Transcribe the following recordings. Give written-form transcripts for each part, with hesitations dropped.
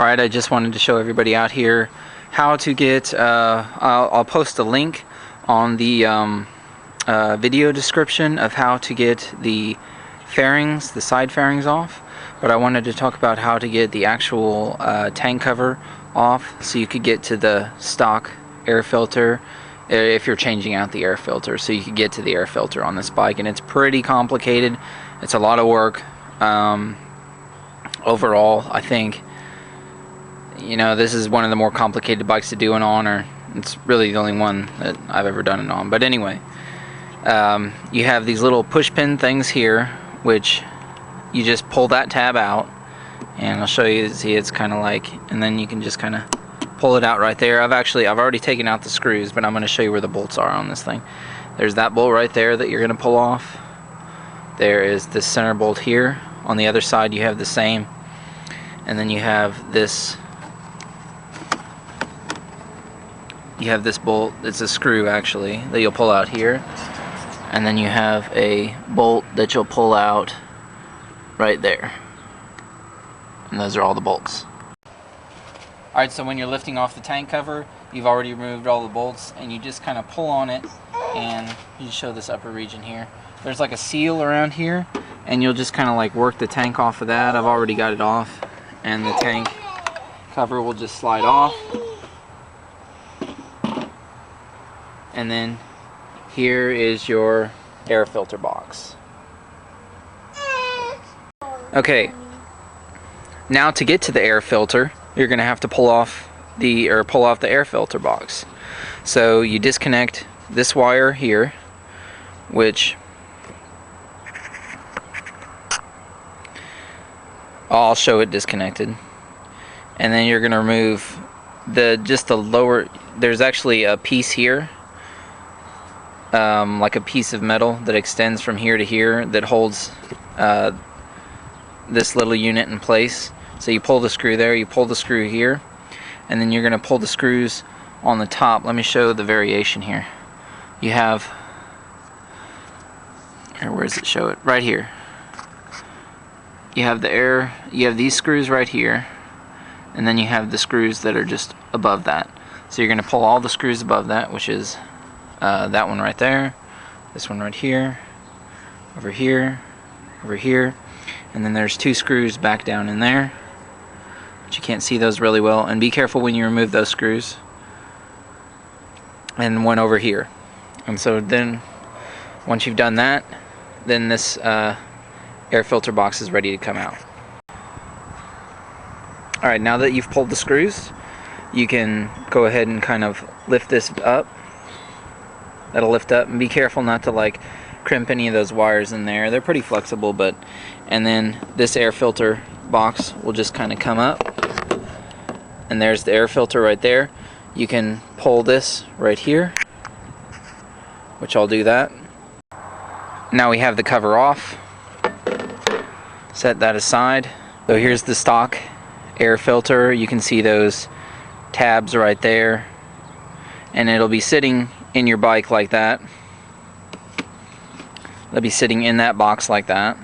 Alright, I just wanted to show everybody out here how to get, I'll post a link on the video description of how to get the fairings, the side fairings off, but I wanted to talk about how to get the actual tank cover off so you could get to the stock air filter if you're changing out the air filter, so you could get to the air filter on this bike. And it's pretty complicated. It's a lot of work. Overall, I think, you know, this is one of the more complicated bikes to do it on, or it's really the only one that I've ever done it on. But anyway, you have these little push pin things here, which you just pull that tab out, and I'll show you. See, it's kind of like, and then you can just kind of pull it out right there. I've already taken out the screws, but I'm going to show you where the bolts are on this thing. There's that bolt right there that you're going to pull off. There is this center bolt here. On the other side you have the same, and then you have this bolt. It's a screw actually that you'll pull out here, and then you have a bolt that you'll pull out right there, and those are all the bolts. Alright, so when you're lifting off the tank cover, you've already removed all the bolts, and you just kind of pull on it, and you show this upper region here. There's like a seal around here, and you'll just kind of like work the tank off of that. I've already got it off, and the tank cover will just slide off. And then here is your air filter box. Okay, now to get to the air filter, you're going to have to pull off the air filter box. So you disconnect this wire here, which I'll show it disconnected, and then you're going to remove just the lower. There's actually a piece here, like a piece of metal that extends from here to here that holds this little unit in place. So you pull the screw there, you pull the screw here, and then you're going to pull the screws on the top. Let me show the variation here. You have, where does it show it? Right here. You have these screws right here, and then you have the screws that are just above that. So you're going to pull all the screws above that, which is that one right there, this one right here, over here, over here, and then there's two screws back down in there, but you can't see those really well. And be careful when you remove those screws. And one over here. And so then, once you've done that, then this air filter box is ready to come out. Alright, now that you've pulled the screws, you can go ahead and kind of lift this up. That'll lift up, and be careful not to like crimp any of those wires in there. They're pretty flexible, and then this air filter box will just kind of come up, and there's the air filter right there. You can pull this right here, which I'll do that. Now we have the cover off. Set that aside. So here's the stock air filter. You can see those tabs right there, and it'll be sitting in your bike like that. It'll be sitting in that box like that,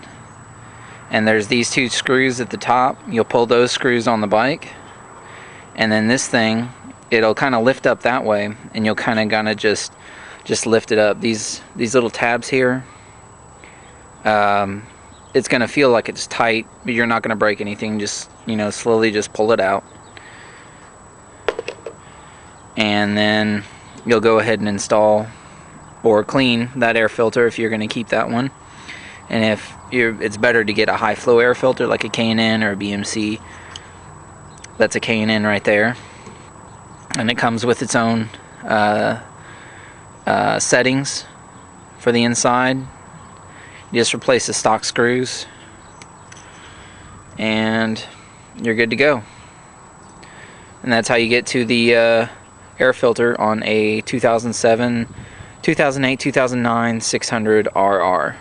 and there's these two screws at the top. You'll pull those screws on the bike, and then this thing, it'll kind of lift up that way, and you'll kind of just lift it up. These little tabs here, it's going to feel like it's tight, but you're not going to break anything. Just, you know, slowly just pull it out, and then you'll go ahead and install or clean that air filter if you're going to keep that one. And if it's better to get a high flow air filter like a K&N or a BMC. That's a K&N right there, and it comes with its own settings for the inside. You just replace the stock screws, and you're good to go. And that's how you get to the air filter on a 2007, 2008, 2009 600 RR.